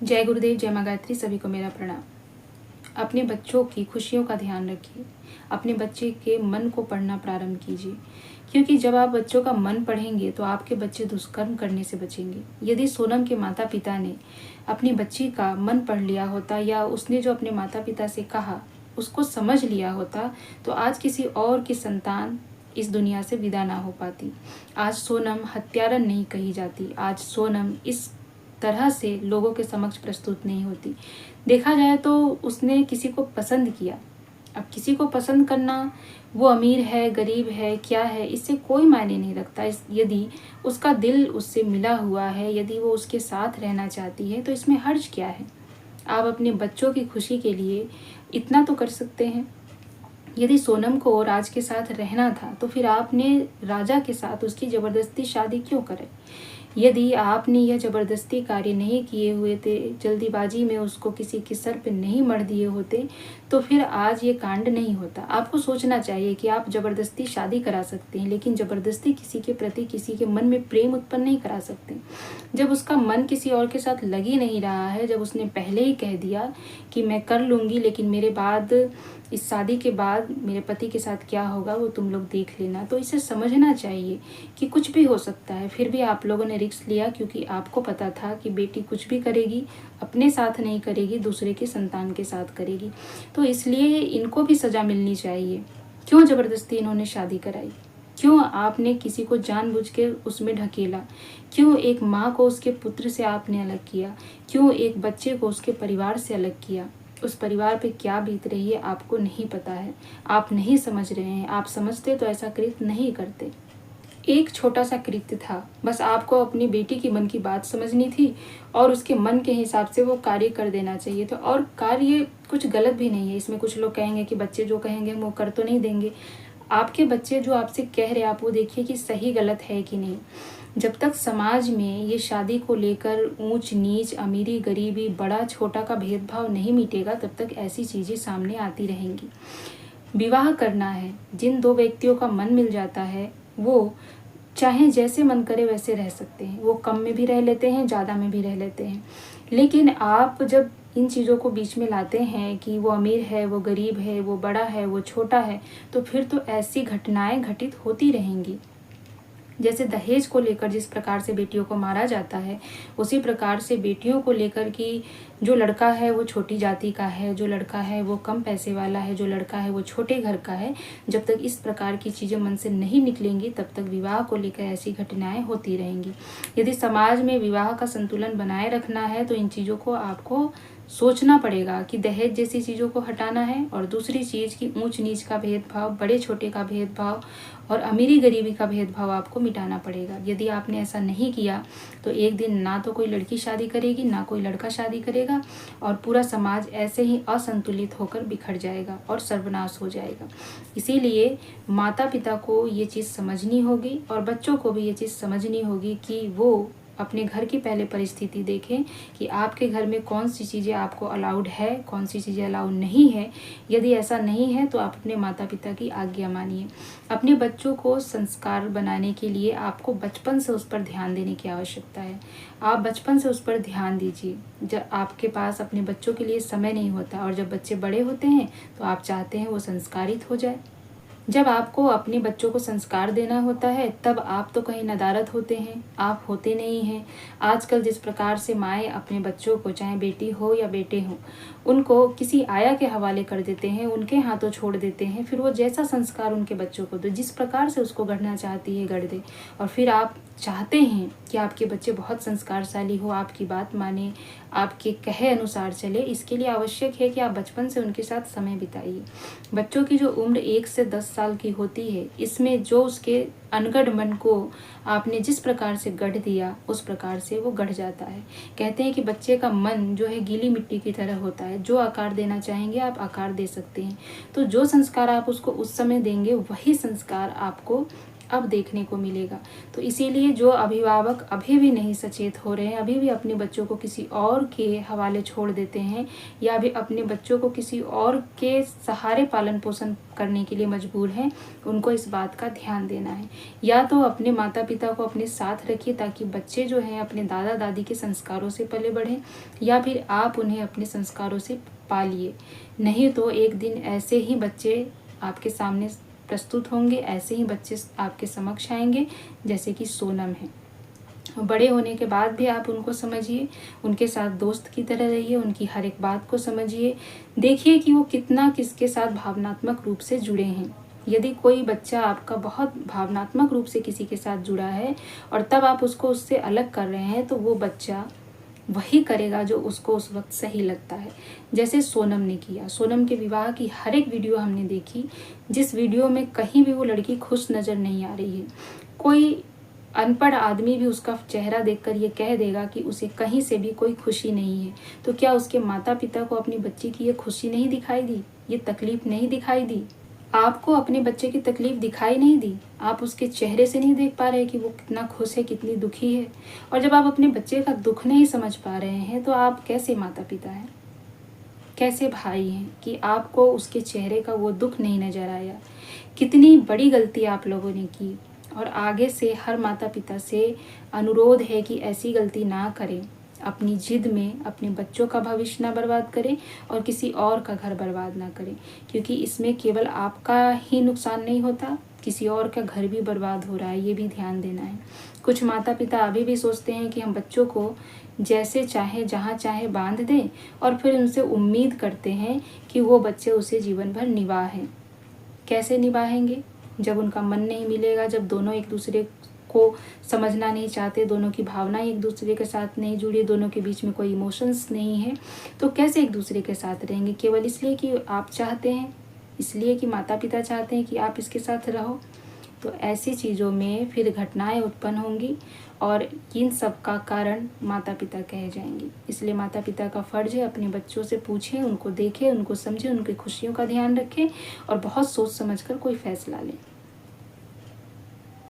जय गुरुदेव, जय माँ गायत्री। सभी को मेरा प्रणाम। अपने बच्चों की खुशियों का ध्यान रखिए। अपने बच्चे के मन को पढ़ना प्रारंभ कीजिए, क्योंकि जब आप बच्चों का मन पढ़ेंगे तो आपके बच्चे दुष्कर्म करने से बचेंगे। यदि सोनम के माता पिता ने अपनी बच्ची का मन पढ़ लिया होता, या उसने जो अपने माता पिता से कहा उसको समझ लिया होता, तो आज किसी और की संतान इस दुनिया से विदा ना हो पाती। आज सोनम हत्यारन नहीं कही जाती। आज सोनम इस तरह से लोगों के समक्ष प्रस्तुत नहीं होती। देखा जाए तो उसने किसी को पसंद किया। अब किसी को पसंद करना, वो अमीर है, गरीब है, क्या है, इससे कोई मायने नहीं रखता। यदि उसका दिल उससे मिला हुआ है, यदि वो उसके साथ रहना चाहती है, तो इसमें हर्ज क्या है। आप अपने बच्चों की खुशी के लिए इतना तो कर सकते हैं। यदि सोनम को राज के साथ रहना था, तो फिर आपने राजा के साथ उसकी जबरदस्ती शादी क्यों करे। यदि आपने यह जबरदस्ती कार्य नहीं किए हुए थे, जल्दीबाजी में उसको किसी के सर पे नहीं मर दिए होते, तो फिर आज ये कांड नहीं होता। आपको सोचना चाहिए कि आप जबरदस्ती शादी करा सकते हैं, लेकिन जबरदस्ती किसी के प्रति किसी के मन में प्रेम उत्पन्न नहीं करा सकते। जब उसका मन किसी और के साथ लग ही नहीं रहा है, जब उसने पहले ही कह दिया कि मैं कर लूँगी, लेकिन मेरे बाद, इस शादी के बाद मेरे पति के साथ क्या होगा वो तुम लोग देख लेना, तो इसे समझना चाहिए कि कुछ भी हो सकता है। फिर भी आप लोगों ने रिस्क लिया, क्योंकि आपको पता था कि बेटी कुछ भी करेगी, अपने साथ नहीं करेगी, दूसरे के संतान के साथ करेगी। तो इसलिए इनको भी सज़ा मिलनी चाहिए। क्यों ज़बरदस्ती इन्होंने शादी कराई? क्यों आपने किसी को जानबूझ के उसमें ढकेला? क्यों एक माँ को उसके पुत्र से आपने अलग किया? क्यों एक बच्चे को उसके परिवार से अलग किया? उस परिवार पे क्या बीत रही है आपको नहीं पता है, आप नहीं समझ रहे हैं। आप समझते तो ऐसा कृत्य नहीं करते। एक छोटा सा कृत्य था, बस आपको अपनी बेटी की मन की बात समझनी थी और उसके मन के हिसाब से वो कार्य कर देना चाहिए था। और कार्य कुछ गलत भी नहीं है इसमें। कुछ लोग कहेंगे कि बच्चे जो कहेंगे वो कर तो नहीं देंगे। आपके बच्चे जो आपसे कह रहे, आप वो देखिए कि सही गलत है कि नहीं। जब तक समाज में ये शादी को लेकर ऊंच नीच, अमीरी गरीबी, बड़ा छोटा का भेदभाव नहीं मिटेगा, तब तक ऐसी चीज़ें सामने आती रहेंगी। विवाह करना है, जिन दो व्यक्तियों का मन मिल जाता है, वो चाहे जैसे मन करे वैसे रह सकते हैं। वो कम में भी रह लेते हैं, ज़्यादा में भी रह लेते हैं। लेकिन आप जब इन चीज़ों को बीच में लाते हैं कि वो अमीर है, वो गरीब है, वो बड़ा है, वो छोटा है, तो फिर तो ऐसी घटनाएं घटित होती रहेंगी। जैसे दहेज को लेकर जिस प्रकार से बेटियों को मारा जाता है, उसी प्रकार से बेटियों को लेकर कि जो लड़का है वो छोटी जाति का है, जो लड़का है वो कम पैसे वाला है, जो लड़का है वो छोटे घर का है, जब तक इस प्रकार की चीज़ें मन से नहीं निकलेंगी, तब तक विवाह को लेकर ऐसी घटनाएं होती रहेंगी। यदि समाज में विवाह का संतुलन बनाए रखना है, तो इन चीज़ों को आपको सोचना पड़ेगा कि दहेज जैसी चीज़ों को हटाना है। और दूसरी चीज़ कि ऊंच नीच का भेदभाव, बड़े छोटे का भेदभाव और अमीरी गरीबी का भेदभाव आपको मिटाना पड़ेगा। यदि आपने ऐसा नहीं किया, तो एक दिन ना तो कोई लड़की शादी करेगी, ना कोई लड़का शादी करेगा, और पूरा समाज ऐसे ही असंतुलित होकर बिखर जाएगा और सर्वनाश हो जाएगा। इसीलिए माता पिता को ये चीज़ समझनी होगी और बच्चों को भी ये चीज़ समझनी होगी कि वो अपने घर की पहले परिस्थिति देखें कि आपके घर में कौन सी चीज़ें आपको अलाउड है, कौन सी चीज़ें अलाउड नहीं है। यदि ऐसा नहीं है तो आप अपने माता पिता की आज्ञा मानिए। अपने बच्चों को संस्कार बनाने के लिए आपको बचपन से उस पर ध्यान देने की आवश्यकता है। आप बचपन से उस पर ध्यान दीजिए। जब आपके पास अपने बच्चों के लिए समय नहीं होता और जब बच्चे बड़े होते हैं तो आप चाहते हैं वो संस्कारित हो जाए। जब आपको अपने बच्चों को संस्कार देना होता है, तब आप तो कहीं नदारत होते हैं, आप होते नहीं हैं। आजकल जिस प्रकार से माएँ अपने बच्चों को, चाहे बेटी हो या बेटे हो, उनको किसी आया के हवाले कर देते हैं, उनके हाथों छोड़ देते हैं। फिर वो जैसा संस्कार उनके बच्चों को दो, जिस प्रकार से उसको गढ़ना चाहती है गढ़ दे। और फिर आप चाहते हैं कि आपके बच्चे बहुत संस्कारशाली हो, आपकी बात माने, आपके कहे अनुसार चले। इसके लिए आवश्यक है कि आप बचपन से उनके साथ समय बिताइए। बच्चों की जो उम्र 1 से 10 साल की होती है, इसमें जो उसके अनगढ़ मन को आपने जिस प्रकार से गढ़ दिया, उस प्रकार से वो गढ़ जाता है। कहते हैं कि बच्चे का मन जो है गीली मिट्टी की तरह होता है, जो आकार देना चाहेंगे आप आकार दे सकते हैं। तो जो संस्कार आप उसको उस समय देंगे, वही संस्कार आपको अब देखने को मिलेगा। तो इसीलिए जो अभिभावक अभी भी नहीं सचेत हो रहे हैं, अभी भी अपने बच्चों को किसी और के हवाले छोड़ देते हैं या अभी अपने बच्चों को किसी और के सहारे पालन पोषण करने के लिए मजबूर हैं, उनको इस बात का ध्यान देना है। या तो अपने माता पिता को अपने साथ रखिए ताकि बच्चे जो हैं अपने दादा दादी के संस्कारों से पले बढ़ें, या फिर आप उन्हें अपने संस्कारों से पालिए। नहीं तो एक दिन ऐसे ही बच्चे आपके सामने प्रस्तुत होंगे, ऐसे ही बच्चे आपके समक्ष आएंगे जैसे कि सोनम है। बड़े होने के बाद भी आप उनको समझिए, उनके साथ दोस्त की तरह रहिए, उनकी हर एक बात को समझिए, देखिए कि वो कितना किसके साथ भावनात्मक रूप से जुड़े हैं। यदि कोई बच्चा आपका बहुत भावनात्मक रूप से किसी के साथ जुड़ा है और तब आप उसको उससे अलग कर रहे हैं, तो वो बच्चा वही करेगा जो उसको उस वक्त सही लगता है। जैसे सोनम ने किया, सोनम के विवाह की हर एक वीडियो हमने देखी, जिस वीडियो में कहीं भी वो लड़की खुश नज़र नहीं आ रही है। कोई अनपढ़ आदमी भी उसका चेहरा देखकर ये कह देगा कि उसे कहीं से भी कोई खुशी नहीं है। तो क्या उसके माता पिता को अपनी बच्ची की ये खुशी नहीं दिखाई दी, ये तकलीफ नहीं दिखाई दी? आपको अपने बच्चे की तकलीफ दिखाई नहीं दी? आप उसके चेहरे से नहीं देख पा रहे कि वो कितना खुश है, कितनी दुखी है? और जब आप अपने बच्चे का दुख नहीं समझ पा रहे हैं तो आप कैसे माता पिता हैं, कैसे भाई हैं कि आपको उसके चेहरे का वो दुख नहीं नजर आया? कितनी बड़ी गलती आप लोगों ने की। और आगे से हर माता पिता से अनुरोध है कि ऐसी गलती ना करें, अपनी जिद में अपने बच्चों का भविष्य ना बर्बाद करें और किसी और का घर बर्बाद ना करें, क्योंकि इसमें केवल आपका ही नुकसान नहीं होता, किसी और का घर भी बर्बाद हो रहा है, ये भी ध्यान देना है। कुछ माता पिता अभी भी सोचते हैं कि हम बच्चों को जैसे चाहे जहाँ चाहे बांध दें और फिर उनसे उम्मीद करते हैं कि वो बच्चे उसे जीवन भर निभाएं। कैसे निभाएंगे जब उनका मन नहीं मिलेगा, जब दोनों एक दूसरे को समझना नहीं चाहते, दोनों की भावनाएं एक दूसरे के साथ नहीं जुड़ी, दोनों के बीच में कोई इमोशंस नहीं है, तो कैसे एक दूसरे के साथ रहेंगे? केवल इसलिए कि आप चाहते हैं, इसलिए कि माता पिता चाहते हैं कि आप इसके साथ रहो। तो ऐसी चीज़ों में फिर घटनाएं उत्पन्न होंगी और इन सब का कारण माता पिता कहे जाएंगे। इसलिए माता पिता का फ़र्ज है अपने बच्चों से पूछें, उनको देखें, उनको समझें, उनकी खुशियों का ध्यान रखें और बहुत सोच समझ कर कोई फैसला लें।